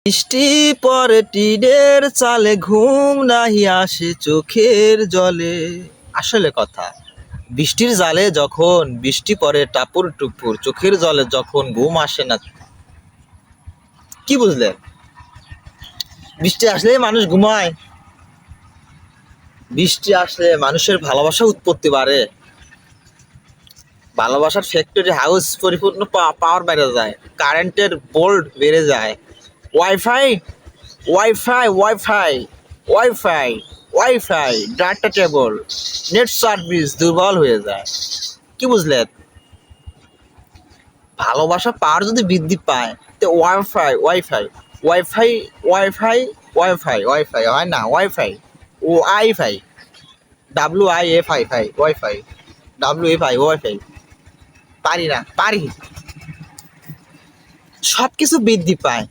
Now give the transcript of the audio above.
বৃষ্টি পরে টিনের চালে ঘুম নাহি আসে চোখের জলে। আসলে কথা, বৃষ্টির জালে যখন বৃষ্টি পরে টাপুর টুপুর, চোখের জলে যখন ঘুম আসে না। কি বুঝলেন? বৃষ্টি আসলে মানুষ ঘুমায়? বৃষ্টি আসলে মানুষের ভালোবাসা উৎপত্তি বাড়ে, ভালোবাসার ফ্যাক্টরি হাউস পরিপূর্ণ পাওয়ার বেড়ে যায়, কারেন্টের বোল্ট বেড়ে যায়, wifi wifi wifi wifi wifi data cable net service দুর্বল হয়ে যায়। কি বুঝলেন? ভালোবাসা পাওয়ার যদি বৃদ্ধি পায়, তো wifi wifi wifi wifi wifi wifi হয় না, ওয়াইফাই ও আইফাই, WIFI ওয়াইফাই, WFI ওয়াইফাই, পারি না পারি, সব কিছু বৃদ্ধি পায়।